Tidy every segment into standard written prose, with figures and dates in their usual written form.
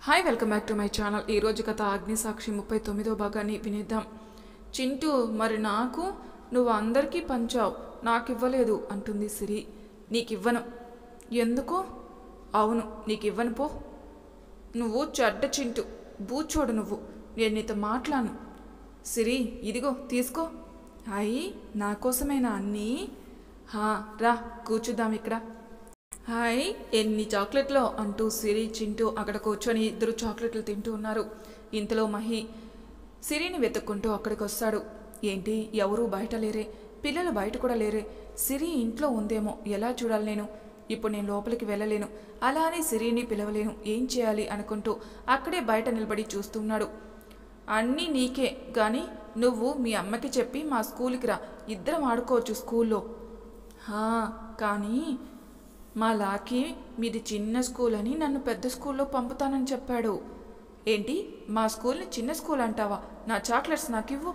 Hi welcome back to my channel. ఈరోజు కథ అగ్నిసాక్షి 39వ భాగాన్ని వినేద్దాం. చింటూ, మరి నాకు నువ్వు అందరికీ పంచావు, నాకు ఇవ్వలేదు అంటుంది సిరి. నీకివ్వను. ఎందుకో? అవును, నీకివ్వను పో. నువ్వు చెడ్డ చింటూ, బూచోడు నువ్వు. నేను నీతో మాట్లాడను. సిరి, ఇదిగో తీసుకో. అయ్యి నా కోసమేనా అన్నీ? రా కూర్చుద్దాం ఇక్కడ. హాయ్, ఎన్ని చాక్లెట్లో అంటూ సిరి చింటూ అక్కడ కూర్చొని ఇద్దరు చాక్లెట్లు తింటూ ఉన్నారు. ఇంతలో మహి సిరిని వెతుక్కుంటూ అక్కడికి వస్తాడు. ఏంటి, ఎవరూ బయట లేరే? పిల్లలు బయట కూడా లేరే? సిరి ఇంట్లో ఉందేమో, ఎలా చూడాలి నేను? ఇప్పుడు నేను లోపలికి వెళ్ళలేను, అలానే సిరిని పిలవలేను, ఏం చేయాలి అనుకుంటూ అక్కడే బయట నిలబడి చూస్తున్నాడు. అన్నీ నీకే కానీ నువ్వు మీ అమ్మకి చెప్పి మా స్కూల్కి రా, ఇద్దరం ఆడుకోవచ్చు స్కూల్లో. కానీ మా లాకి మీది చిన్న స్కూల్ అని నన్ను పెద్ద స్కూల్లో పంపుతానని చెప్పాడు. ఏంటి, మా స్కూల్ని చిన్న స్కూల్ అంటావా? నా చాక్లెట్స్ నాకు ఇవ్వు.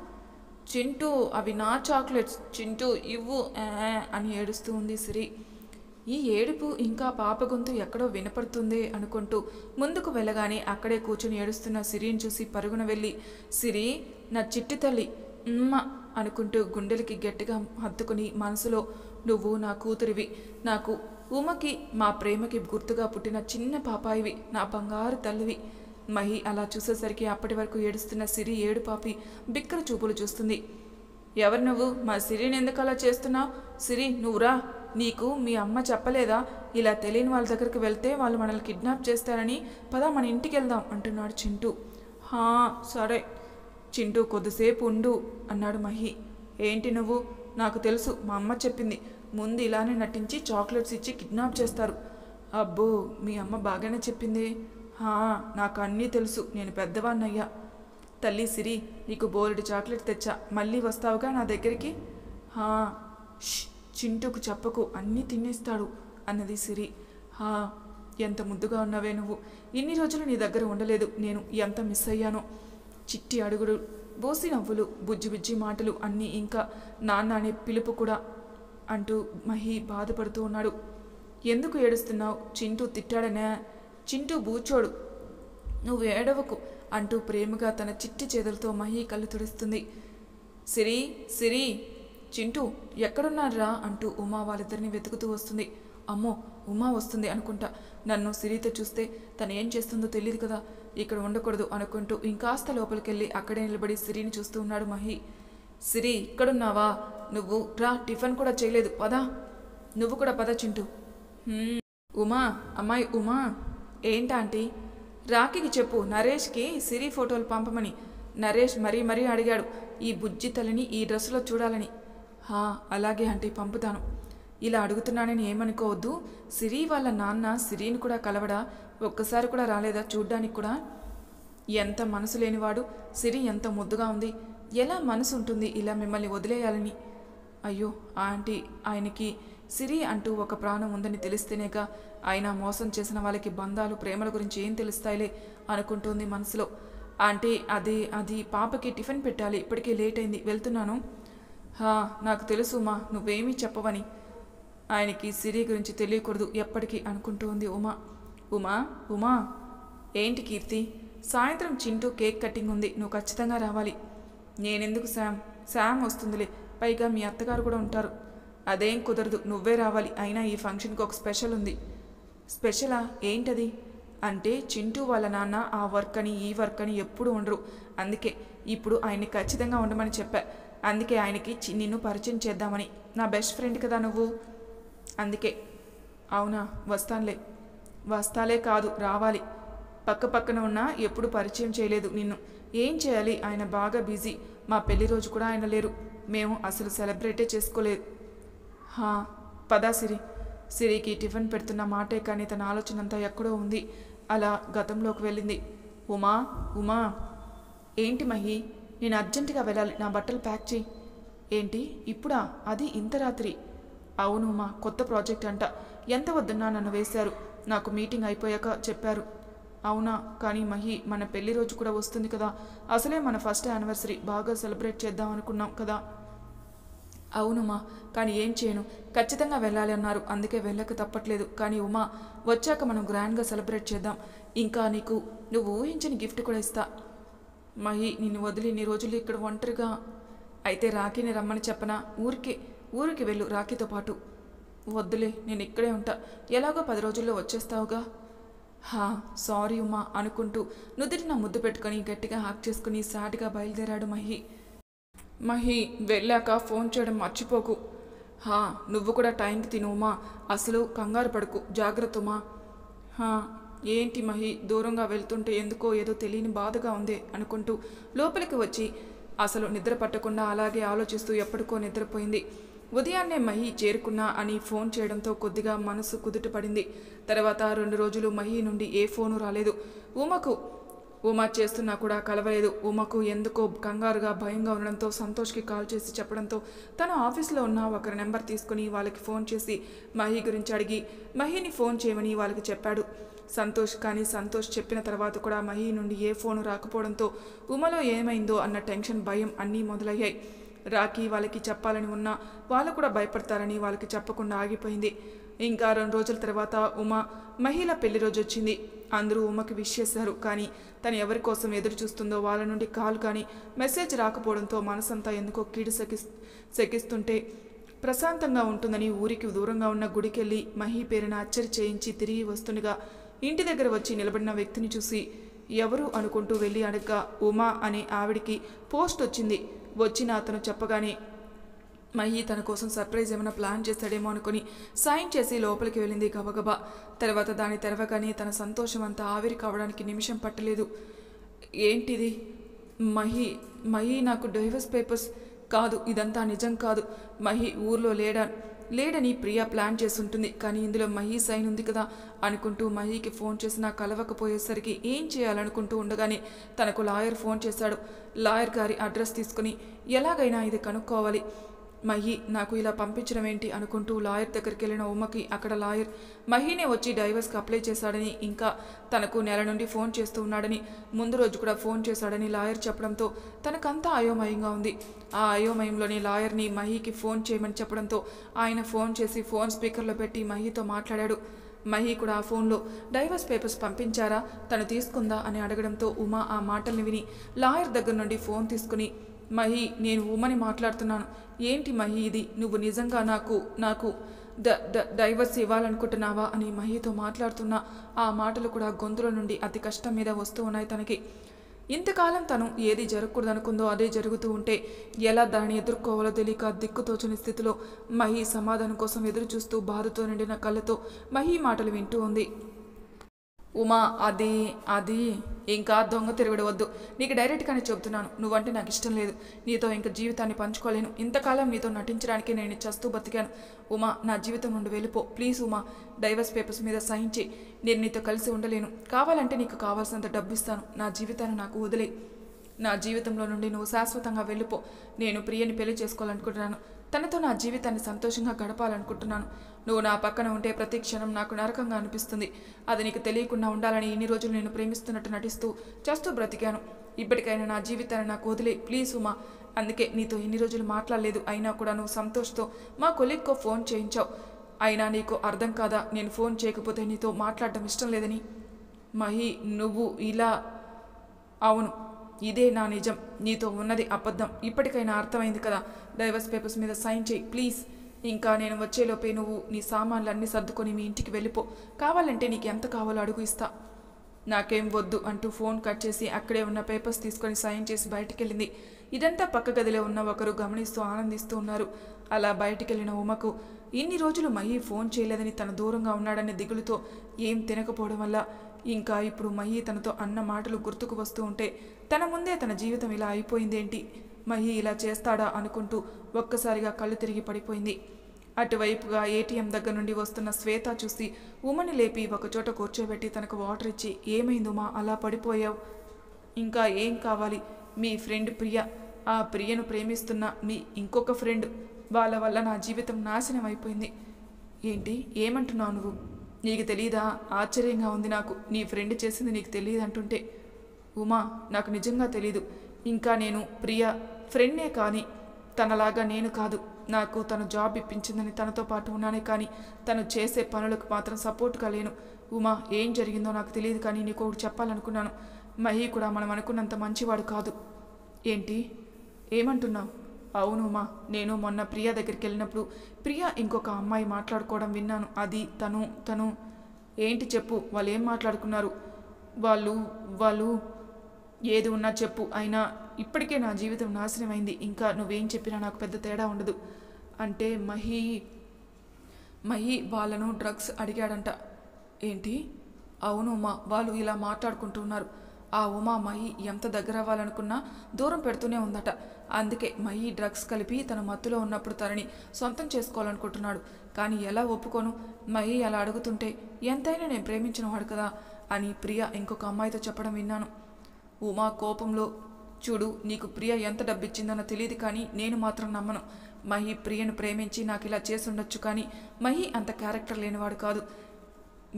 చింటూ, అవి నా చాక్లెట్స్, చింటూ ఇవ్వు అని ఏడుస్తూ ఉంది సిరి. ఈ ఏడుపు ఇంకా పాప గొంతు ఎక్కడో వినపడుతుంది అనుకుంటూ ముందుకు వెళ్ళగానే అక్కడే కూర్చుని ఏడుస్తున్న సిరిని చూసి పరుగున వెళ్ళి, సిరి నా చిట్టి తల్లి అనుకుంటూ గుండెలకి గట్టిగా హత్తుకుని మనసులో, నువ్వు నా కూతురివి, నాకు ఉమకి మా ప్రేమకి గుర్తుగా పుట్టిన చిన్న పాపాయివి, నా బంగారు తల్లివి. మహి అలా చూసేసరికి అప్పటి వరకు ఏడుస్తున్న సిరి ఏడు పాపి బిక్కర చూపులు చూస్తుంది. ఎవరు నువ్వు? మా సిరిని ఎందుకు అలా చేస్తున్నావు? సిరి, నువ్వురా. నీకు మీ అమ్మ చెప్పలేదా ఇలా తెలియని వాళ్ళ దగ్గరికి వెళ్తే వాళ్ళు మనల్ని కిడ్నాప్ చేస్తారని? పదా మన ఇంటికి వెళ్దాం అంటున్నాడు చింటూ. సరే చింటూ, కొద్దిసేపు ఉండు అన్నాడు మహి. ఏంటి నువ్వు? నాకు తెలుసు, మా అమ్మ చెప్పింది, ముందు ఇలానే నటించి చాక్లెట్స్ ఇచ్చి కిడ్నాప్ చేస్తారు. అబ్బో, మీ అమ్మ బాగానే చెప్పింది. నాకు అన్నీ తెలుసు, నేను పెద్దవాణ్ణయ్యా. తల్లి సిరి, నీకు బోలెడు చాక్లెట్ తెచ్చా, మళ్ళీ వస్తావుగా నా దగ్గరికి? చింటూకు చెప్పకు, అన్నీ తినేస్తాడు అన్నది సిరి. ఎంత ముద్దుగా ఉన్నావే నువ్వు. ఇన్ని రోజులు నీ దగ్గర ఉండలేదు, నేను ఎంత మిస్ అయ్యానో. చిట్టి అడుగుడు, బోసి నవ్వులు, బుజ్జి బుజ్జి మాటలు అన్నీ, ఇంకా నాన్న అనే పిలుపు కూడా అంటూ మహి బాధపడుతూ ఉన్నాడు. ఎందుకు ఏడుస్తున్నావు? చింటూ తిట్టాడనే? చింటూ బూచోడు, నువ్వు ఏడవకు అంటూ ప్రేమగా తన చిట్టి చేతులతో మహి కళ్ళు తుడుస్తుంది. సిరి, సిరి, చింటూ ఎక్కడున్నారా అంటూ ఉమా వాళ్ళిద్దరిని వెతుకుతూ వస్తుంది. అమ్మో, ఉమా వస్తుంది అనుకుంటా. నన్ను సిరితో చూస్తే తను ఏం చేస్తుందో తెలియదు కదా, ఇక్కడ ఉండకూడదు అనుకుంటూ ఇంకాస్త లోపలికెళ్ళి అక్కడే నిలబడి సిరిని చూస్తూ ఉన్నాడు మహి. సిరి, ఇక్కడున్నావా? నువ్వు రా, టిఫిన్ కూడా చేయలేదు, పదా. నువ్వు కూడా పద చింటూ. ఉమా, అమ్మాయి ఉమా. ఏంటాంటీ? రాఖీకి చెప్పు నరేష్కి సిరి ఫోటోలు పంపమని. నరేష్ మరీ అడిగాడు ఈ బుజ్జి తల్లిని ఈ డ్రెస్సులో చూడాలని. అలాగే ఆంటీ, పంపుతాను. ఇలా అడుగుతున్నానని ఏమనుకోవద్దు. సిరి వాళ్ళ నాన్న సిరిని కూడా కలవడా? ఒక్కసారి కూడా రాలేదా చూడ్డానికి కూడా? ఎంత మనసు లేనివాడు. సిరి ఎంత ముద్దుగా ఉంది, ఎలా మనసు ఉంటుంది ఇలా మిమ్మల్ని వదిలేయాలని? అయ్యో ఆంటీ, ఆయనకి సిరి అంటూ ఒక ప్రాణం ఉందని తెలిస్తేనేగా ఆయన మోసం చేసిన వాళ్ళకి బంధాలు ప్రేమల గురించి ఏం తెలుస్తాయిలే అనుకుంటుంది మనసులో. ఆంటీ, అది పాపకి టిఫిన్ పెట్టాలి, ఇప్పటికే లేట్ అయింది, వెళ్తున్నాను. నాకు తెలుసు మా, నువ్వేమీ చెప్పవని. ఆయనకి సిరి గురించి తెలియకూడదు ఎప్పటికీ అనుకుంటూ ఉంది ఉమా. ఏంటి కీర్తి? సాయంత్రం చింటూ కేక్ కటింగ్ ఉంది, నువ్వు ఖచ్చితంగా రావాలి. నేనెందుకు శామ్ వస్తుందిలే, పైగా మీ అత్తగారు కూడా ఉంటారు. అదేం కుదరదు, నువ్వే రావాలి. అయినా ఈ ఫంక్షన్కి ఒక స్పెషల్ ఉంది. స్పెషలా? ఏంటది? అంటే చింటూ వాళ్ళ నాన్న ఆ వర్క్ అని ఈ వర్క్ అని ఎప్పుడు ఉండరు, అందుకే ఇప్పుడు ఆయన్ని ఖచ్చితంగా ఉండమని చెప్పా. అందుకే ఆయనకి నిన్ను పరిచయం చేద్దామని. నా బెస్ట్ ఫ్రెండ్ కదా నువ్వు, అందుకే. అవునా, వస్తాలే కాదు, రావాలి. పక్కన ఉన్నా ఎప్పుడు పరిచయం చేయలేదు నిన్ను. ఏం చేయాలి, ఆయన బాగా బిజీ. మా పెళ్లి రోజు కూడా ఆయన లేరు, మేము అసలు సెలబ్రేటే చేసుకోలేదు. పదా సిరి. సిరికి టిఫిన్ పెడుతున్న మాటే కానీ తన ఆలోచన అంతా ఎక్కడో ఉంది. అలా గతంలోకి వెళ్ళింది. ఉమా. ఏంటి మహి? నేను అర్జెంటుగా వెళ్ళాలి, నా బట్టలు ప్యాక్ చేయి. ఏంటి ఇప్పుడా? అది ఇంత రాత్రి? అవును ఉమా, కొత్త ప్రాజెక్ట్ అంట, ఎంత వద్దున్నా నన్ను వేశారు. నాకు మీటింగ్ అయిపోయాక చెప్పారు. అవునా? కానీ మహి, మన పెళ్లి రోజు కూడా వస్తుంది కదా, అసలే మన ఫస్ట్ యానివర్సరీ, బాగా సెలబ్రేట్ చేద్దాం అనుకున్నాం కదా. అవునుమా, కానీ ఏం చేయను, ఖచ్చితంగా వెళ్ళాలి అన్నారు, అందుకే వెళ్ళక తప్పట్లేదు. కానీ ఉమా, వచ్చాక మనం గ్రాండ్గా సెలబ్రేట్ చేద్దాం. ఇంకా నీకు నువ్వు ఊహించని గిఫ్ట్ కూడా ఇస్తా. మహి, నిన్ను వదిలి ఇన్ని రోజులు ఇక్కడ ఒంటరిగా. అయితే రాఖీని రమ్మని చెప్పనా? ఊరికి వెళ్ళు రాఖీతో పాటు. వద్దులే, నేను ఇక్కడే ఉంటా. ఎలాగో 10 రోజుల్లో వచ్చేస్తావుగా. సారీ ఉమా అనుకుంటూ నుదిరిన ముద్దు పెట్టుకుని గట్టిగా హాక్ చేసుకుని సాటిగా బయలుదేరాడు మహి. మహి, వెళ్ళాక ఫోన్ చేయడం మర్చిపోకు. నువ్వు కూడా టైంకి తిను ఉమా. అసలు కంగారు పడుకు, జాగ్రత్త ఉమా. ఏంటి మహి, దూరంగా వెళ్తుంటే ఎందుకో ఏదో తెలియని బాధగా ఉంది అనుకుంటూ లోపలికి వచ్చి అసలు నిద్ర పట్టకుండా అలాగే ఆలోచిస్తూ ఎప్పటికో నిద్రపోయింది. ఉదయాన్నే మహి చేరుకున్నా అని ఫోన్ చేయడంతో కొద్దిగా మనసు కుదుటపడింది. తర్వాత 2 రోజులు మహి నుండి ఏ ఫోను రాలేదు. ఉమా చేస్తున్నా కూడా కలవలేదు. ఉమకు ఎందుకో కంగారుగా భయంగా ఉండడంతో సంతోష్కి కాల్ చేసి చెప్పడంతో తను ఆఫీస్లో ఉన్న ఒకరి నెంబర్ తీసుకుని వాళ్ళకి ఫోన్ చేసి మహి గురించి అడిగి మహిని ఫోన్ చేయమని వాళ్ళకి చెప్పాడు సంతోష్. కానీ సంతోష్ చెప్పిన తర్వాత కూడా మహి నుండి ఏ ఫోను రాకపోవడంతో ఉమలో ఏమైందో అన్న టెన్షన్, భయం అన్నీ మొదలయ్యాయి. రాఖీ వాళ్ళకి చెప్పాలని ఉన్నా వాళ్ళు కూడా భయపడతారని వాళ్ళకి చెప్పకుండా ఆగిపోయింది. ఇంకా 2 రోజుల తర్వాత మహిళ పెళ్లి రోజు వచ్చింది. అందరూ ఉమకి విష్ చేశారు. కానీ తను ఎవరి కోసం ఎదురు చూస్తుందో వాళ్ళ నుండి కాల్ కానీ మెసేజ్ రాకపోవడంతో మనసంతా ఎందుకో కీడు సెకిస్తుంటే ప్రశాంతంగా ఉంటుందని ఊరికి దూరంగా ఉన్న గుడికెళ్ళి మహి పేరున అచ్చరి చేయించి తిరిగి వస్తుండగా ఇంటి దగ్గర వచ్చి నిలబడిన వ్యక్తిని చూసి ఎవరు అనుకుంటూ వెళ్ళి అడగ్గా ఉమా అనే ఆవిడికి పోస్ట్ వచ్చింది. వచ్చిన అతను చెప్పగానే మహి తన కోసం సర్ప్రైజ్ ఏమైనా ప్లాన్ చేస్తాడేమో అనుకుని సైన్ చేసి లోపలికి వెళ్ళింది గబగబా. తర్వాత దాన్ని తెరవగానే తన సంతోషం అంతా ఆవిరి కావడానికి నిమిషం పట్టలేదు. ఏంటిది? మహి నాకు డైవర్స్ పేపర్స్ కాదు, ఇదంతా నిజం కాదు. మహి ఊర్లో లేడని ప్రియా ప్లాన్ చేస్తుంటుంది. కానీ ఇందులో మహి సైన్ ఉంది కదా అనుకుంటూ మహికి ఫోన్ చేసినా కలవకపోయేసరికి ఏం చేయాలనుకుంటూ ఉండగానే తనకు లాయర్ ఫోన్ చేశాడు. లాయర్ గారి అడ్రస్ తీసుకుని ఎలాగైనా ఇది కనుక్కోవాలి. మహి నాకు ఇలా పంపించడం ఏంటి అనుకుంటూ లాయర్ దగ్గరికి వెళ్ళిన ఉమకి అక్కడ లాయర్ మహినే వచ్చి డైవర్స్కి అప్లై చేశాడని, ఇంకా తనకు నెల నుండి ఫోన్ చేస్తూ ఉన్నాడని, ముందు రోజు కూడా ఫోన్ చేశాడని లాయర్ చెప్పడంతో తనకంతా అయోమయంగా ఉంది. ఆ అయోమయంలోని లాయర్ని మహికి ఫోన్ చేయమని చెప్పడంతో ఆయన ఫోన్ చేసి ఫోన్ స్పీకర్లో పెట్టి మహితో మాట్లాడాడు. మహి కూడా ఆ ఫోన్లో డైవర్స్ పేపర్స్ పంపించారా, తను తీసుకుందా అని అడగడంతో ఉమా ఆ మాటల్ని విని లాయర్ దగ్గర నుండి ఫోన్ తీసుకుని మహి, నేను ఉమని మాట్లాడుతున్నాను. ఏంటి మహి ఇది? నువ్వు నిజంగా నాకు డైవర్స్ ఇవ్వాలనుకుంటున్నావా అని మహితో మాట్లాడుతున్నా ఆ మాటలు కూడా గొంతుల నుండి అతి కష్టం మీద వస్తూ ఉన్నాయి తనకి. ఇంతకాలం తను ఏది జరగకూడదనుకుందో అదే జరుగుతూ ఉంటే ఎలా దాన్ని ఎదుర్కోవాలో తెలియక దిక్కుతోచని స్థితిలో మహి సమాధానం కోసం ఎదురు చూస్తూ బాధతో నిండిన కళ్ళతో మహి మాటలు వింటూ ఉంది. ఉమా, అది ఇంకా దొంగ తిరగడు వద్దు. నీకు డైరెక్ట్గానే చెబుతున్నాను, నువ్వంటే నాకు ఇష్టం లేదు. నీతో ఇంక జీవితాన్ని పంచుకోలేను. ఇంతకాలం నీతో నటించడానికి నేను చస్తూ బతికాను. ఉమా, నా జీవితం నుండి వెళ్ళిపో ప్లీజ్. ఉమా, డైవర్స్ పేపర్స్ మీద సైన్ చేయి. నేను నీతో కలిసి ఉండలేను. కావాలంటే నీకు కావాల్సినంత డబ్బు ఇస్తాను. నా జీవితాన్ని నాకు వదిలే. నా జీవితంలో నుండి నువ్వు శాశ్వతంగా వెళ్ళిపో. నేను ప్రియని పెళ్లి చేసుకోవాలనుకుంటున్నాను. తనతో నా జీవితాన్ని సంతోషంగా గడపాలనుకుంటున్నాను. నువ్వు నా పక్కన ఉంటే ప్రతి క్షణం నాకు నరకంగా అనిపిస్తుంది. అది నీకు తెలియకుండా ఉండాలని ఇన్ని రోజులు నేను ప్రేమిస్తున్నట్టు నటిస్తూ చేస్తూ బ్రతికాను. ఇప్పటికైనా నా జీవితాన్ని నాకు వదిలే ప్లీజ్ ఉమా. అందుకే నీతో ఇన్ని రోజులు మాట్లాడలేదు. అయినా కూడా నువ్వు సంతోష్తో మా కొలీగ్కో ఫోన్ చేయించావు. అయినా నీకు అర్థం కాదా నేను ఫోన్ చేయకపోతే నీతో మాట్లాడటం ఇష్టం లేదని? మహి, నువ్వు ఇలా? అవును, ఇదే నా నిజం. నీతో ఉన్నది అబద్ధం. ఇప్పటికైనా అర్థమైంది కదా. డైవర్స్ పేపర్స్ మీద సైన్ చేయి ప్లీజ్. ఇంకా నేను వచ్చేలోపే నువ్వు నీ సామాన్లన్నీ సర్దుకొని మీ ఇంటికి వెళ్ళిపో. కావాలంటే నీకు ఎంత కావాలో అడుగు ఇస్తా. నాకేం వద్దు అంటూ ఫోన్ కట్ చేసి అక్కడే ఉన్న పేపర్స్ తీసుకొని సైన్ చేసి బయటికెళ్ళింది. ఇదంతా పక్క గదిలో ఉన్న ఒకరు గమనిస్తూ ఆనందిస్తూ ఉన్నారు. అలా బయటికెళ్ళిన ఉమకు ఇన్ని రోజులు మహి ఫోన్ చేయలేదని తన దూరంగా ఉన్నాడనే దిగులుతో ఏం తినకపోవడం వల్ల ఇంకా ఇప్పుడు మహి తనతో అన్న మాటలు గుర్తుకు వస్తూ ఉంటే తన ముందే తన జీవితం ఇలా అయిపోయిందేంటి, మహి ఇలా చేస్తాడా అనుకుంటూ ఒక్కసారిగా కళ్ళు తిరిగి పడిపోయింది. అటువైపుగా ఏటీఎం దగ్గర నుండి వస్తున్న శ్వేత చూసి ఉమని లేపి ఒకచోట కూర్చోబెట్టి తనకు వాటర్ ఇచ్చి, ఏమైందుమా అలా పడిపోయావు? ఇంకా ఏం కావాలి? మీ ఫ్రెండ్ ప్రియ, ఆ ప్రియను ప్రేమిస్తున్న మీ ఇంకొక ఫ్రెండ్, వాళ్ళ వల్ల నా జీవితం నాశనం అయిపోయింది. ఏంటి ఏమంటున్నావు నువ్వు? నీకు తెలీదా? ఆశ్చర్యంగా ఉంది నాకు. నీ ఫ్రెండ్ చేసింది నీకు తెలియదు అంటుంటే. ఉమా, నాకు నిజంగా తెలీదు. ఇంకా నేను ప్రియ ఫ్రెండ్నే కానీ తనలాగా నేను కాదు. నాకు తను జాబ్ ఇప్పించిందని తనతో పాటు ఉన్నానే కానీ తను చేసే పనులకు మాత్రం సపోర్ట్గా లేను. ఉమా, ఏం జరిగిందో నాకు తెలియదు, కానీ నీకు ఒకటి చెప్పాలనుకున్నాను. మహి కూడా మనం అనుకున్నంత మంచివాడు కాదు. ఏంటి, ఏమంటున్నావు? అవును ఉమా, నేను మొన్న ప్రియా దగ్గరికి వెళ్ళినప్పుడు ప్రియా ఇంకొక అమ్మాయి మాట్లాడుకోవడం విన్నాను. అది తను ఏంటి చెప్పు, వాళ్ళు ఏం మాట్లాడుకున్నారు? వాళ్ళు ఏది ఉన్నా చెప్పు. అయినా ఇప్పటికే నా జీవితం నాశనమైంది. ఇంకా నువ్వేం చెప్పినా నాకు పెద్ద తేడా ఉండదు. అంటే మహి వాళ్ళను డ్రగ్స్ అడిగాడంట. ఏంటి? అవును ఉమా, వాళ్ళు ఇలా మాట్లాడుకుంటున్నారు. ఆ ఉమా మహి ఎంత దగ్గర అవ్వాలనుకున్నా దూరం పెడుతూనే ఉందట. అందుకే మహి డ్రగ్స్ కలిపి తన మత్తులో ఉన్నప్పుడు తనని సొంతం చేసుకోవాలనుకుంటున్నాడు. కానీ ఎలా ఒప్పుకోను? మహి అలా అడుగుతుంటే ఎంతైనా నేను ప్రేమించిన వాడు కదా అని ప్రియ ఇంకొక అమ్మాయితో చెప్పడం విన్నాను. ఉమా కోపంలో, చూడు, నీకు ప్రియ ఎంత డబ్బిచ్చిందనో తెలియదు, కానీ నేను మాత్రం నమ్మను. మహి ప్రియను ప్రేమించి నాకు ఇలా చేసి ఉండొచ్చు, కానీ మహి అంత క్యారెక్టర్ లేనివాడు కాదు.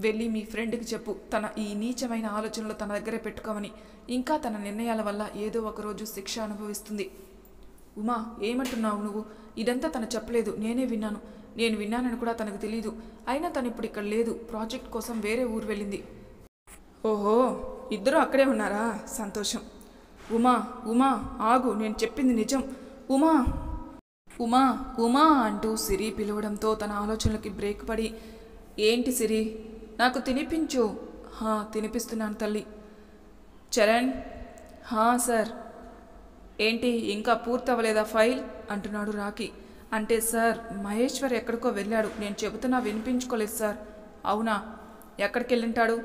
వెళ్ళి మీ ఫ్రెండ్కి చెప్పు, తన ఈ నీచమైన ఆలోచనలు తన దగ్గరే పెట్టుకోమని. ఇంకా తన నిర్ణయాల వల్ల ఏదో ఒకరోజు శిక్ష అనుభవిస్తుంది. ఉమా, ఏమంటున్నావు నువ్వు? ఇదంతా తను చెప్పలేదు, నేనే విన్నాను. నేను విన్నానని కూడా తనకు తెలీదు. అయినా తను ఇప్పుడు ఇక్కడ లేదు, ప్రాజెక్ట్ కోసం వేరే ఊరు వెళ్ళింది. ఓహో, ఇద్దరూ అక్కడే ఉన్నారా? సంతోషం. ఉమా ఆగు, నేను చెప్పింది నిజం. ఉమా అంటూ సిరి పిలవడంతో తన ఆలోచనలకి బ్రేక్ పడి, ఏంటి సిరి, నాకు తినిపించు. తినిపిస్తున్నాను తల్లి. చరణ్. సార్. ఏంటి, ఇంకా పూర్తవ్వలేదా ఫైల్ అంటున్నాడు రాకీ. అంటే సార్, మహేశ్వర్ ఎక్కడికో వెళ్ళాడు, నేను చెబుతున్నా వినిపించుకోలేదు సార్. అవునా, ఎక్కడికి వెళ్ళింటాడు?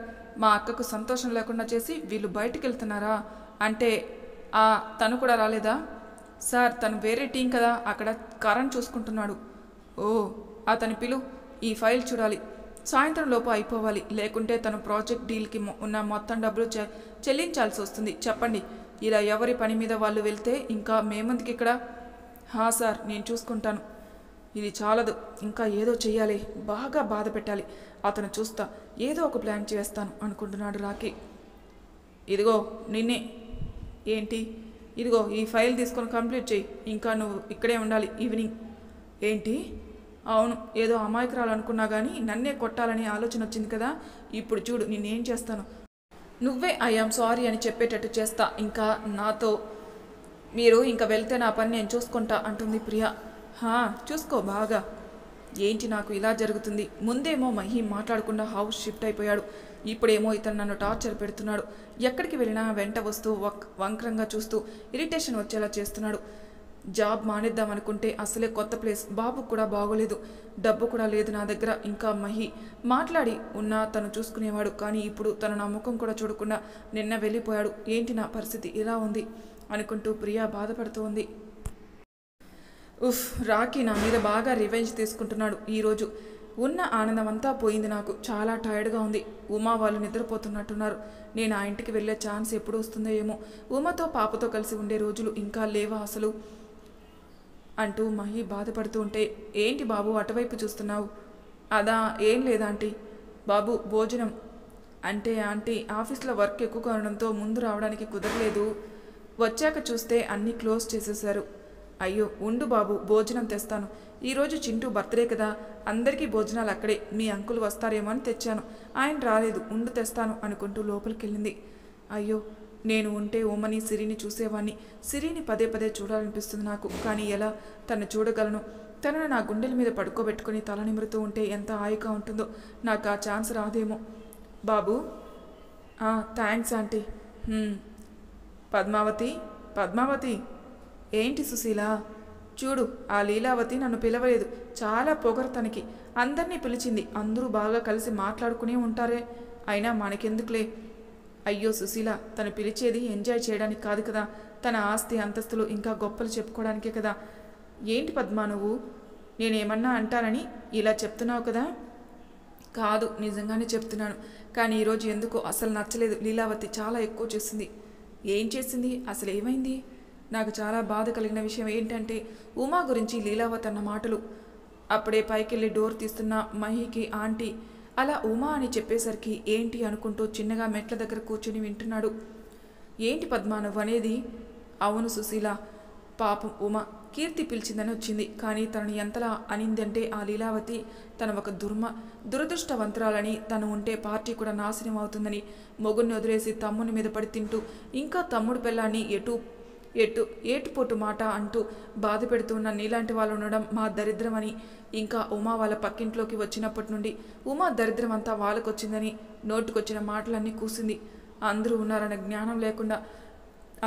మా అక్కకు సంతోషం లేకుండా చేసి వీళ్ళు బయటికి వెళ్తున్నారా? అంటే తను కూడా రాలేదా? సార్, తను వేరే టీం కదా, అక్కడ కరణ్ చూసుకుంటున్నాడు. ఓ, అతని పిలు, ఈ ఫైల్ చూడాలి. సాయంత్రం లోపు అయిపోవాలి, లేకుంటే తను ప్రాజెక్ట్ డీల్కి ఉన్న మొత్తం డబ్బులు చెల్లించాల్సి వస్తుంది. చెప్పండి. ఇలా ఎవరి పని మీద వాళ్ళు వెళ్తే ఇంకా మేమందుకు ఇక్కడ? సార్, నేను చూసుకుంటాను. ఇది చాలదు, ఇంకా ఏదో చెయ్యాలి, బాగా బాధ పెట్టాలి. అతను చూస్తా, ఏదో ఒక ప్లాన్ చేస్తాను అనుకుంటున్నాడు రాకీ. ఇదిగో నిన్నే. ఏంటి? ఇదిగో ఈ ఫైల్ తీసుకొని కంప్లీట్ చేయి. ఇంకా నువ్వు ఇక్కడే ఉండాలి ఈవినింగ్. ఏంటి? అవును, ఏదో అమాయకురాలు అనుకున్నా కానీ నన్నే కొట్టాలని ఆలోచన వచ్చింది కదా. ఇప్పుడు చూడు నేనేం చేస్తాను. నువ్వే ఐఆమ్ సారీ అని చెప్పేటట్టు చేస్తా. ఇంకా నాతో మీరు ఇంకా వెళ్తే నా పని నేను చూసుకుంటా అంటుంది ప్రియ. చూసుకో బాగా. ఏంటి నాకు ఇలా జరుగుతుంది? ముందేమో మహి మాట్లాడకుండా హౌస్ షిఫ్ట్ అయిపోయాడు, ఇప్పుడేమో ఇతను నన్ను టార్చర్ పెడుతున్నాడు. ఎక్కడికి వెళ్ళినా వెంట వస్తూ వంకరంగా చూస్తూ ఇరిటేషన్ వచ్చేలా చేస్తున్నాడు. జాబ్ మానేద్దామనుకుంటే అసలే కొత్త ప్లేస్, బాబు కూడా బాగోలేదు, డబ్బు కూడా లేదు నా దగ్గర. ఇంకా మహి మాట్లాడి ఉన్నా తను చూసుకునేవాడు, కానీ ఇప్పుడు తను నా ముఖం కూడా చూడకుండా నిన్న వెళ్ళిపోయాడు. ఏంటి నా పరిస్థితి ఇలా ఉంది అనుకుంటూ ప్రియా బాధపడుతూ ఉంది. రాకీ నా మీద బాగా రివెంజ్ తీసుకుంటున్నాడు ఈరోజు. ఉన్న ఆనందం అంతా పోయింది నాకు. చాలా టైర్డ్గా ఉంది. ఉమా వాళ్ళు నిద్రపోతున్నట్టున్నారు. నేను ఆ ఇంటికి వెళ్ళే ఛాన్స్ ఎప్పుడు వస్తుందో ఏమో. ఉమాతో పాపతో కలిసి ఉండే రోజులు ఇంకా లేవా అసలు అంటూ మహి బాధపడుతూ ఉంటే, ఏంటి బాబు అటువైపు చూస్తున్నావు? అదా, ఏం లేదాంటీ. బాబు భోజనం. అంటే ఆంటీ ఆఫీస్లో వర్క్ ఎక్కువ ఉండడంతో ముందు రావడానికి కుదరలేదు. వచ్చాక చూస్తే అన్నీ క్లోజ్ చేసేశారు. అయ్యో, ఉండు బాబు, భోజనం తెస్తాను. ఈరోజు చింటూ బర్త్డే కదా, అందరికీ భోజనాలు అక్కడే. మీ అంకుల్ వస్తారేమో అని తెచ్చాను. ఆయన రాలేదు, ఉండు తెస్తాను అనుకుంటూ లోపలికి వెళ్ళింది. అయ్యో, నేను ఉంటే ఓమని సిరిని చూసేవాణ్ణి. సిరిని పదే పదే చూడాలనిపిస్తుంది నాకు, కానీ ఎలా తను చూడగలను? తనను నా గుండెల మీద పడుకోబెట్టుకుని తల నిమురుతూ ఉంటే ఎంత హాయిగా ఉంటుందో. నాకు ఆ ఛాన్స్ రాదేమో. బాబు. Thanks aunty. పద్మావతి. ఏంటి సుశీల? చూడు, ఆ లీలావతి నన్ను పిలవలేదు. చాలా పొగరు తనకి. అందరినీ పిలిచింది. అందరూ బాగా కలిసి మాట్లాడుకునే ఉంటారే. అయినా మనకెందుకులే. అయ్యో సుశీల, తను పిలిచేది ఎంజాయ్ చేయడానికి కాదు కదా, తన ఆస్తి అంతస్తులు ఇంకా గొప్పలు చెప్పుకోవడానికే కదా. ఏంటి పద్మా నువ్వు? నేనేమన్నా అంటానని ఇలా చెప్తున్నావు కదా? కాదు, నిజంగానే చెప్తున్నాను. కానీ ఈరోజు ఎందుకో అసలు నచ్చలేదు. లీలావతి చాలా ఎక్కువ చేసింది. ఏం చేసింది? అసలు ఏమైంది? నాకు చాలా బాధ కలిగిన విషయం ఏంటంటే ఉమా గురించి లీలావతి అన్న మాటలు. అప్పుడే పైకెళ్ళి డోర్ తీస్తున్న మహికి ఆంటీ అలా ఉమా అని చెప్పేసరికి ఏంటి అనుకుంటూ చిన్నగా మెట్ల దగ్గర కూర్చుని వింటున్నాడు. ఏంటి పద్మా నువ్వు అనేది? అవును సుశీల, పాపం ఉమా కీర్తి పిలిచిందని వచ్చింది. కానీ తనని ఎంతలా అనిందంటే ఆ లీలావతి తన ఒక దురదృష్టవంతురాలని, తను ఉంటే పార్టీ కూడా నాశనం అవుతుందని, మొగుడిని వదిలేసి తమ్ముని మీద పడి తింటూ, ఇంకా తమ్ముడు పిల్లాన్ని ఏటుపోటు మాట అంటూ బాధ పెడుతున్న నీలాంటి వాళ్ళు ఉండడం మా దరిద్రం అని, ఇంకా ఉమా వాళ్ళ పక్కింట్లోకి వచ్చినప్పటి నుండి ఉమా దరిద్రం అంతా వాళ్ళకొచ్చిందని నోటుకొచ్చిన మాటలన్నీ కూసింది. అందరూ ఉన్నారన్న జ్ఞానం లేకుండా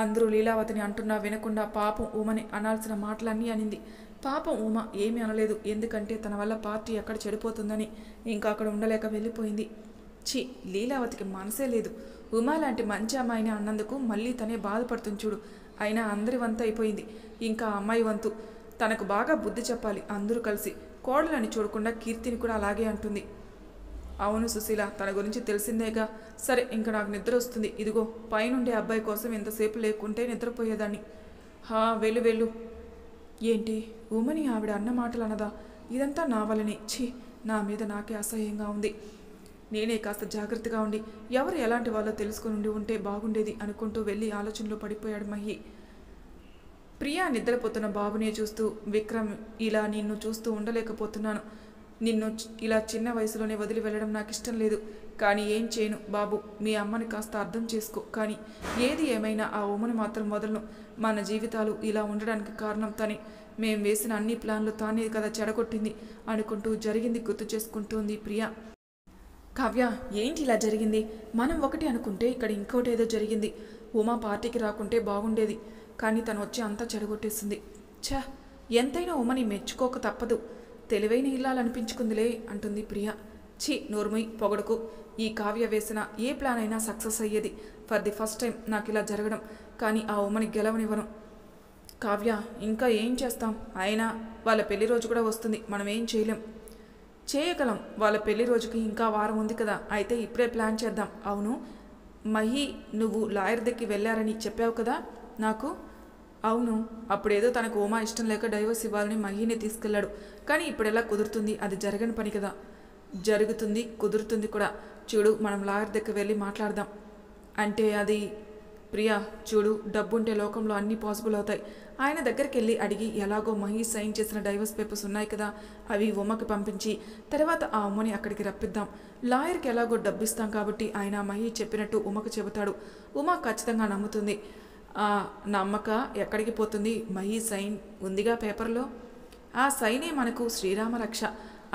అందరూ లీలావతిని అంటున్నా వినకుండా పాపం ఉమని అనాల్సిన మాటలన్నీ అనింది. పాపం ఉమ ఏమీ అనలేదు, ఎందుకంటే తన వల్ల పార్టీ ఎక్కడ చెడిపోతుందని ఇంకా అక్కడ ఉండలేక వెళ్ళిపోయింది. లీలావతికి మనసే లేదు. ఉమా లాంటి మంచి అమ్మాయిని అన్నందుకు మళ్ళీ తనే బాధపడుతుంది చూడు. అయినా అందరి వంతు అయిపోయింది, ఇంకా అమ్మాయి వంతు. తనకు బాగా బుద్ధి చెప్పాలి అందరూ కలిసి. కోడలని చూడకుండా కీర్తిని కూడా అలాగే అంటుంది. అవును సుశీల, తన గురించి తెలిసిందేగా. సరే, ఇంకా నాకు నిద్ర వస్తుంది. ఇదిగో పైనుండే అబ్బాయి కోసం ఎంతసేపు లేకుంటే నిద్రపోయేదాన్ని. వెళ్ళు. ఏంటి ఉమని ఆవిడ అన్న మాటలు అన్నదా? ఇదంతా నా వల్లనే. నా మీద నాకే అసహ్యంగా ఉంది. నేనే కాస్త జాగ్రత్తగా ఉండి ఎవరు ఎలాంటి వాళ్ళో తెలుసుకుని ఉంటే బాగుండేది అనుకుంటూ వెళ్ళి ఆలోచనలో పడిపోయాడు మహి. ప్రియా నిద్రపోతున్న బాబునే చూస్తూ, విక్రమ్, ఇలా నిన్ను చూస్తూ ఉండలేకపోతున్నాను. నిన్ను ఇలా చిన్న వయసులోనే వదిలి వెళ్ళడం నాకు ఇష్టం లేదు. కానీ ఏం చేయను బాబు, మీ అమ్మని కాస్త అర్థం చేసుకో. కానీ ఏది ఏమైనా ఆ ఉమను మాత్రం వదలను. మన జీవితాలు ఇలా ఉండడానికి కారణం తనే. మేం వేసిన అన్ని ప్లాన్లు తానే కదా చెడగొట్టింది అనుకుంటూ జరిగింది గుర్తు చేసుకుంటుంది ప్రియా. కావ్య, ఏంటి ఇలా జరిగింది? మనం ఒకటి అనుకుంటే ఇక్కడ ఇంకోటి ఏదో జరిగింది. ఉమా పార్టీకి రాకుంటే బాగుండేది, కానీ తను వచ్చి అంతా చెడగొట్టేసింది. ఎంతైనా ఉమని మెచ్చుకోక తప్పదు. తెలివైన ఇల్లాలనిపించుకుందిలే అంటుంది ప్రియా. నోర్ముయ్, పొగడుకు. ఈ కావ్య వేసిన ఏ ప్లాన్ అయినా సక్సెస్ అయ్యేది. ఫర్ ది ఫస్ట్ టైం నాకు ఇలా జరగడం. కానీ ఆ ఉమని గెలవనివ్వను. కావ్య, ఇంకా ఏం చేస్తాం? అయినా వాళ్ళ పెళ్లి రోజు కూడా వస్తుంది, మనం ఏం చేయగలం. వాళ్ళ పెళ్లి రోజుకి ఇంకా వారం ఉంది కదా. అయితే ఇప్పుడే ప్లాన్ చేద్దాం. అవును మహి, నువ్వు లాయర్ దగ్గరికి వెళ్ళారని చెప్పావు కదా నాకు. అవును, అప్పుడేదో తనకు ఉమా ఇష్టం లేక డైవర్స్ ఇవ్వాలని మహిని తీసుకెళ్లాడు. కానీ ఇప్పుడెలా కుదురుతుంది? అది జరగని పని కదా. జరుగుతుంది, కుదురుతుంది కూడా. చూడు, మనం లాయర్ దగ్గర వెళ్ళి మాట్లాడదాం. అంటే అది ప్రియా, చూడు, డబ్బుంటే లోకంలో అన్నీ పాసిబుల్ అవుతాయి. ఆయన దగ్గరికి వెళ్ళి అడిగి, ఎలాగో మహి సైన్ చేసిన డైవర్స్ పేపర్స్ ఉన్నాయి కదా, అవి ఉమ్మకి పంపించి తర్వాత ఆ ఉమ్మని అక్కడికి రప్పిద్దాం. లాయర్కి ఎలాగో డబ్బిస్తాం కాబట్టి ఆయన మహి చెప్పినట్టు ఉమ్మకు చెబుతాడు. ఉమ ఖచ్చితంగా నమ్ముతుంది. నమ్మక ఎక్కడికి పోతుంది? మహి సైన్ ఉందిగా పేపర్లో. ఆ సైనే మనకు శ్రీరామ రక్ష.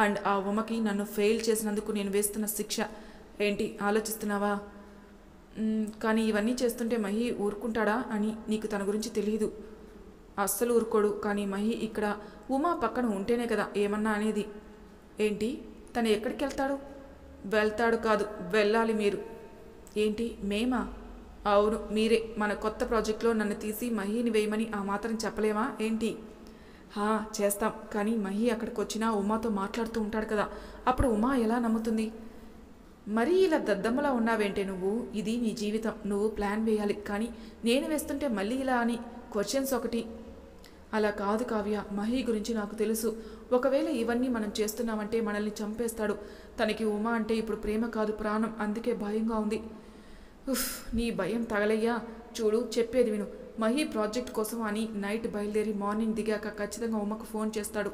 అండ్ ఆ ఉమ్మకి నన్ను ఫెయిల్ చేసినందుకు నేను వేస్తున్న శిక్ష. ఏంటి ఆలోచిస్తున్నావా? కానీ ఇవన్నీ చేస్తుంటే మహి ఊరుకుంటాడా అని నీకు తన గురించి తెలియదు. అస్సలు ఊరుకోడు. కానీ మహి ఇక్కడ ఉమా పక్కన ఉంటేనే కదా ఏమన్నా అనేది. ఏంటి, తను ఎక్కడికి వెళ్తాడు కాదు, వెళ్ళాలి మీరు. ఏంటి, మేమా? అవును, మీరే. మన కొత్త ప్రాజెక్ట్లో నన్ను తీసి మహిని వేయమని ఆ మాత్రం చెప్పలేమా ఏంటి? చేస్తాం. కానీ మహి అక్కడికి వచ్చినా ఉమాతో మాట్లాడుతూ ఉంటాడు కదా, అప్పుడు ఉమా ఎలా నమ్ముతుంది? మరీ ఇలా దద్దమ్మలా ఉన్నావేంటే నువ్వు? ఇది నీ జీవితం, నువ్వు ప్లాన్ వేయాలి. కానీ నేను వేస్తుంటే మళ్ళీ ఇలా అని క్వశ్చన్స్ ఒకటి. అలా కాదు కావ్య, మహి గురించి నాకు తెలుసు. ఒకవేళ ఇవన్నీ మనం చేస్తున్నామంటే మనల్ని చంపేస్తాడు. తనకి ఉమా అంటే ఇప్పుడు ప్రేమ కాదు, ప్రాణం. అందుకే భయంగా ఉంది. నీ భయం తగలయ్యా. చూడు, చెప్పేది విను. మహి ప్రాజెక్ట్ కోసం అని నైట్ బయలుదేరి మార్నింగ్ దిగాక ఖచ్చితంగా ఉమ్మకు ఫోన్ చేస్తాడు.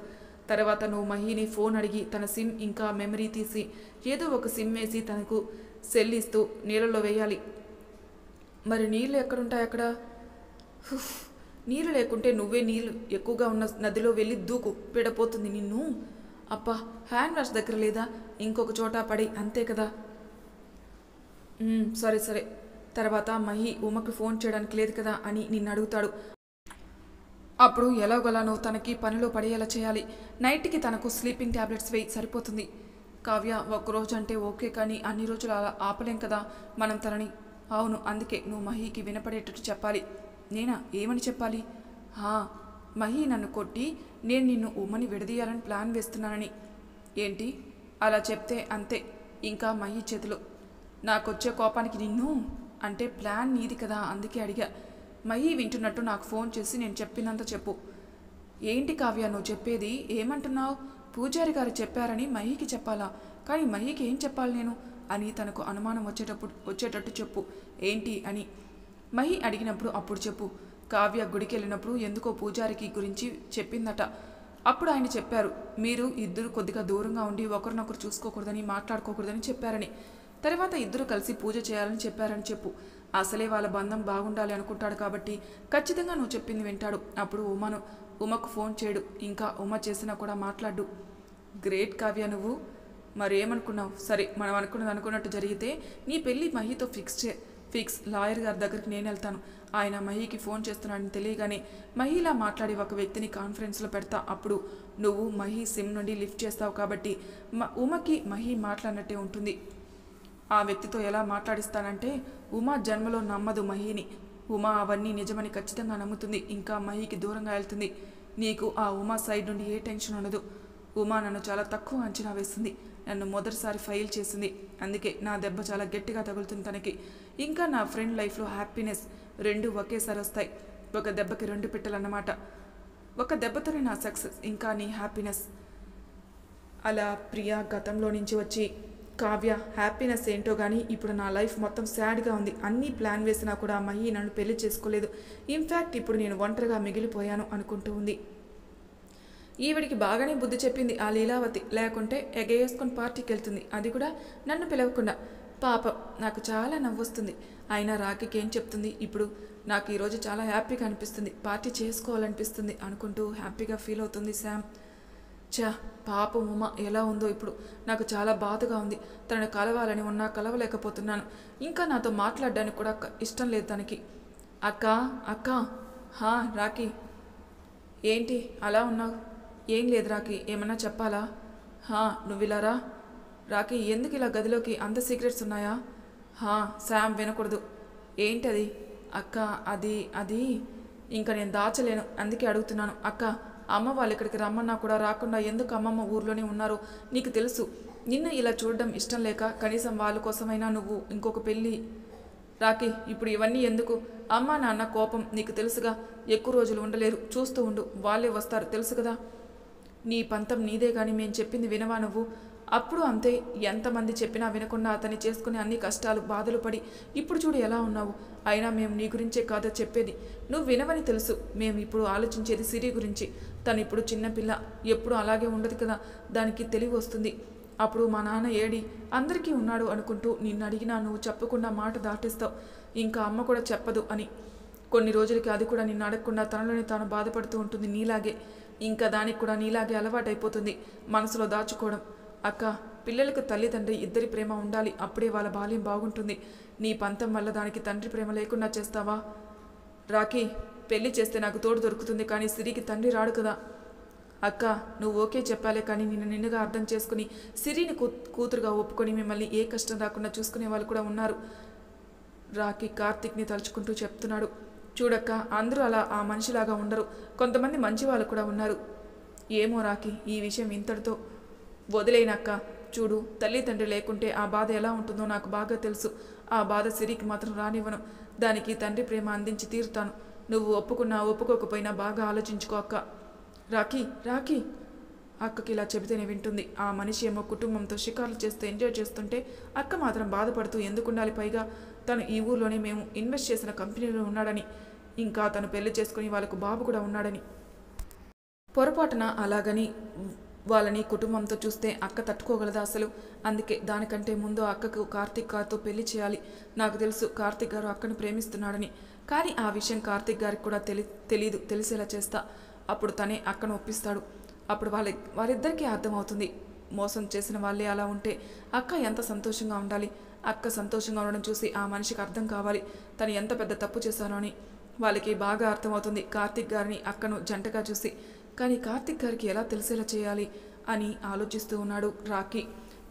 తర్వాత నువ్వు మహిని ఫోన్ అడిగి తన సిమ్ ఇంకా మెమరీ తీసి ఏదో ఒక సిమ్ వేసి తనకు సెల్ ఇస్తూ నీళ్ళలో వేయాలి. మరి నీళ్ళు ఎక్కడుంటాయి అక్కడ? నీళ్ళు లేకుంటే నువ్వే నీళ్ళు ఎక్కువగా ఉన్న నదిలో వెళ్ళి దూకు, పీడపోతుంది నిన్ను. అబ్బా, హ్యాండ్ వాష్ దగ్గర లేదా? ఇంకొక చోట పడి, అంతే కదా. సరే. తర్వాత మహి ఉమ్మకి ఫోన్ చేయడానికి లేదు కదా అని నిన్ను అడుగుతాడు. అప్పుడు ఎలాగోలా నువ్వు తనకి పనిలో పడేలా చేయాలి. నైట్కి తనకు స్లీపింగ్ ట్యాబ్లెట్స్ వేయి, సరిపోతుంది. కావ్య, ఒక్కరోజు అంటే ఓకే, కానీ అన్ని రోజులు అలా ఆపలేం కదా మనం తనని. అవును, అందుకే నువ్వు మహికి వినపడేటట్టు చెప్పాలి. నేనా? ఏమని చెప్పాలి? మహి నన్ను కొట్టి నేను నిన్ను ఉమ్మని విడదీయాలని ప్లాన్ వేస్తున్నానని. ఏంటి? అలా చెప్తే అంతే, ఇంకా మహి చేతులు. నాకొచ్చే కోపానికి నిన్ను అంటే ప్లాన్ నీది కదా, అందుకే అడిగా. మహి వింటున్నట్టు నాకు ఫోన్ చేసి నేను చెప్పినంత చెప్పు. ఏంటి కావ్య నువ్వు చెప్పేది? ఏమంటున్నావు? పూజారి గారు చెప్పారని మహికి చెప్పాలా? కానీ మహికి ఏం చెప్పాలి నేను అని తనకు అనుమానం వచ్చేటట్టు చెప్పు. ఏంటి అని మహి అడిగినప్పుడు అప్పుడు చెప్పు. కావ్య గుడికి వెళ్ళినప్పుడు ఎందుకో పూజారికి గురించి చెప్పిందట. అప్పుడు ఆయన చెప్పారు, మీరు ఇద్దరు కొద్దిగా దూరంగా ఉండి ఒకరినొకరు చూసుకోకూడదని, మాట్లాడుకోకూడదని చెప్పారని. తర్వాత ఇద్దరు కలిసి పూజ చేయాలని చెప్పారని చెప్పు. అసలే వాళ్ళ బంధం బాగుండాలి అనుకుంటాడు కాబట్టి ఖచ్చితంగా నువ్వు చెప్పింది వింటాడు. అప్పుడు ఉమకు ఫోన్ చేయడు, ఇంకా ఉమ చేసినా కూడా మాట్లాడు. గ్రేట్ కావ్య, నువ్వు మరేమనుకున్నావు? సరే, మనం అనుకున్నది అనుకున్నట్టు జరిగితే నీ పెళ్ళి మహితో ఫిక్స్. లాయర్ గారి దగ్గరికి నేను వెళ్తాను. ఆయన మహికి ఫోన్ చేస్తున్నాడని తెలియగానే మహిలా మాట్లాడి ఒక వ్యక్తిని కాన్ఫరెన్స్లో పెడతా. అప్పుడు నువ్వు మహి సిమ్ నుండి లిఫ్ట్ చేస్తావు కాబట్టి ఉమకి మహి మాట్లాడినట్టే ఉంటుంది. ఆ వ్యక్తితో ఎలా మాట్లాడిస్తానంటే ఉమా జన్మలో నమ్మదు మహిని. ఉమా అవన్నీ నిజమని ఖచ్చితంగా నమ్ముతుంది. ఇంకా మహికి దూరంగా వెళ్తుంది. నీకు ఆ ఉమా సైడ్ నుండి ఏ టెన్షన్ ఉండదు. ఉమా నన్ను చాలా తక్కువ అంచనా వేస్తుంది. నన్ను మొదటిసారి ఫైల్ చేసింది. అందుకే నా దెబ్బ చాలా గట్టిగా తగులుతుంది తనకి. ఇంకా నా ఫ్రెండ్ లైఫ్లో హ్యాపీనెస్ రెండు ఒకేసారి వస్తాయి. ఒక దెబ్బకి రెండు పిట్టలన్నమాట. ఒక దెబ్బతోనే నా సక్సెస్, ఇంకా నీ హ్యాపీనెస్. అలా ప్రియా గతంలో నుంచి వచ్చి, కావ్య హ్యాపీనెస్ ఏంటో కానీ ఇప్పుడు నా లైఫ్ మొత్తం సాడ్గా ఉంది. అన్నీ ప్లాన్ వేసినా కూడా మహి నన్ను పెళ్లి చేసుకోలేదు. ఇన్ఫ్యాక్ట్ ఇప్పుడు నేను ఒంటరిగా మిగిలిపోయాను అనుకుంటూ ఉంది. ఈవిడికి బాగానే బుద్ధి చెప్పింది ఆ లీలావతి. లేకుంటే ఎగేసుకొని పార్టీకి వెళ్తుంది, అది కూడా నన్ను పిలవకుండా. పాపం, నాకు చాలా నవ్వొస్తుంది. అయినా రాఖీకి ఏం చెప్తుంది ఇప్పుడు? నాకు ఈరోజు చాలా హ్యాపీగా అనిపిస్తుంది, పార్టీ చేసుకోవాలనిపిస్తుంది అనుకుంటూ హ్యాపీగా ఫీల్ అవుతుంది శామ్. పాపం ఉమ ఎలా ఉందో ఇప్పుడు. నాకు చాలా బాధగా ఉంది. తనను కలవాలని ఉన్నా కలవలేకపోతున్నాను. ఇంకా నాతో మాట్లాడడానికి కూడా ఇష్టం లేదు తనకి. అక్క అక్క. రాఖీ, ఏంటి అలా ఉన్నావు? ఏం లేదు రాఖీ, ఏమన్నా చెప్పాలా? నువ్వు ఇలా రా. రాఖీ, ఎందుకు ఇలా గదిలోకి అంత సీక్రెట్స్ ఉన్నాయా? శామ్ వినకూడదు. ఏంటది? అక్క, అది ఇంకా నేను దాచలేను, అందుకే అడుగుతున్నాను. అక్క, అమ్మ వాళ్ళు ఇక్కడికి రమ్మన్నా కూడా రాకుండా ఎందుకు అమ్మమ్మ ఊర్లోనే ఉన్నారు? నీకు తెలుసు, నిన్ను ఇలా చూడడం ఇష్టం లేక కనీసం వాళ్ళ కోసమైనా నువ్వు ఇంకొక పెళ్ళి. రాఖీ, ఇప్పుడు ఇవన్నీ ఎందుకు? అమ్మ నాన్న కోపం నీకు తెలుసుగా. ఎక్కువ రోజులు ఉండలేరు, చూస్తూ ఉండు, వాళ్ళే వస్తారు, తెలుసు కదా. నీ పంతం నీదే కానీ మేము చెప్పింది వినవా నువ్వు? అప్పుడు అంతే, ఎంతమంది చెప్పినా వినకుండా అతన్ని చేసుకుని అన్ని కష్టాలు బాధలు పడి ఇప్పుడు చూడు ఎలా ఉన్నావు. అయినా మేము నీ గురించే కాదో చెప్పేది, నువ్వు వినవని తెలుసు. మేము ఇప్పుడు ఆలోచించేది సిరి గురించి. తను ఇప్పుడు చిన్నపిల్ల, ఎప్పుడు అలాగే ఉండదు కదా, దానికి తెలివి వస్తుంది. అప్పుడు మా నాన్న ఏడి అందరికీ ఉన్నాడు అనుకుంటూ నిన్ను అడిగినా నువ్వు చెప్పకుండా మాట దాటేస్తావు. ఇంకా అమ్మ కూడా చెప్పదు అని. కొన్ని రోజులకి అది కూడా నిన్ను అడగకుండా తనలోనే తాను బాధపడుతూ ఉంటుంది నీలాగే. ఇంకా దానికి కూడా నీలాగే అలవాటైపోతుంది మనసులో దాచుకోవడం. అక్క, పిల్లలకు తల్లిదండ్రి ఇద్దరి ప్రేమ ఉండాలి, అప్పుడే వాళ్ళ బాల్యం బాగుంటుంది. నీ పంతం వల్ల దానికి తండ్రి ప్రేమ లేకుండా చేస్తావా? రాఖీ, పెళ్లి చేస్తే నాకు తోడు దొరుకుతుంది కానీ సిరికి తండ్రి రాడు కదా. అక్క, నువ్వు ఓకే చెప్పాలే కానీ నిన్నుగా అర్థం చేసుకుని సిరిని కూతురుగా ఒప్పుకొని మిమ్మల్ని ఏ కష్టం రాకుండా చూసుకునే వాళ్ళు కూడా ఉన్నారు. రాఖీ కార్తీక్ని తలుచుకుంటూ చెప్తున్నాడు. చూడక్క, అందరూ అలా ఆ మనిషిలాగా ఉండరు, కొంతమంది మంచి వాళ్ళు కూడా ఉన్నారు. ఏమో రాఖీ, ఈ విషయం ఇంతటితో వదిలేనక్క. చూడు, తల్లిదండ్రి లేకుంటే ఆ బాధ ఎలా ఉంటుందో నాకు బాగా తెలుసు. ఆ బాధ సిరికి మాత్రం రానివ్వను. దానికి తండ్రి ప్రేమ అందించి తీరుతాను. నువ్వు ఒప్పుకున్నా ఒప్పుకోకపోయినా బాగా ఆలోచించుకో అక్క. రాఖీ అక్కకి ఇలా చెబితేనే వింటుంది. ఆ మనిషి ఏమో కుటుంబంతో షికార్లు చేస్తూ ఎంజాయ్ చేస్తుంటే అక్క మాత్రం బాధపడుతూ ఎందుకుండాలి? పైగా తను ఈ ఊర్లోనే మేము ఇన్వెస్ట్ చేసిన కంపెనీలో ఉన్నాడని, ఇంకా తను పెళ్లి చేసుకుని వాళ్ళకు బాబు కూడా ఉన్నాడని. పొరపాటున అలాగని వాళ్ళని కుటుంబంతో చూస్తే అక్క తట్టుకోగలదా అసలు? అందుకే దానికంటే ముందు అక్కకు కార్తీక్ గారితో పెళ్లి చేయాలి. నాకు తెలుసు కార్తీక్ గారు అక్కను ప్రేమిస్తున్నాడని, కానీ ఆ విషయం కార్తీక్ గారికి కూడా తెలీదు. తెలిసేలా చేస్తా, అప్పుడు తనే అక్కను ఒప్పిస్తాడు. అప్పుడు వాళ్ళిద్దరికీ అర్థమవుతుంది. మోసం చేసిన వాళ్ళే అలా ఉంటే అక్క ఎంత సంతోషంగా ఉండాలి. అక్క సంతోషంగా ఉండడం చూసి ఆ మనిషికి అర్థం కావాలి తను ఎంత పెద్ద తప్పు చేశానో అని. వాళ్ళకి బాగా అర్థమవుతుంది కార్తీక్ గారిని అక్కను జంటగా చూసి. కానీ కార్తీక్ గారికి ఎలా తెలిసేలా చేయాలి అని ఆలోచిస్తూ ఉన్నాడు రాఖీ.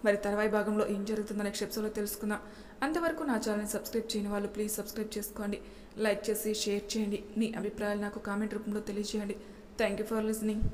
మరి తర్వాయి భాగంలో ఏం జరుగుతుందో నెక్స్ట్ ఎపిసోడ్లో తెలుసుకుందాం. అంతవరకు నా ఛానల్ని సబ్స్క్రైబ్ చేయని వాళ్ళు ప్లీజ్ సబ్స్క్రైబ్ చేసుకోండి, లైక్ చేసి షేర్ చేయండి. మీ అభిప్రాయాలు నాకు కామెంట్ రూపంలో తెలియజేయండి. Thank you for listening.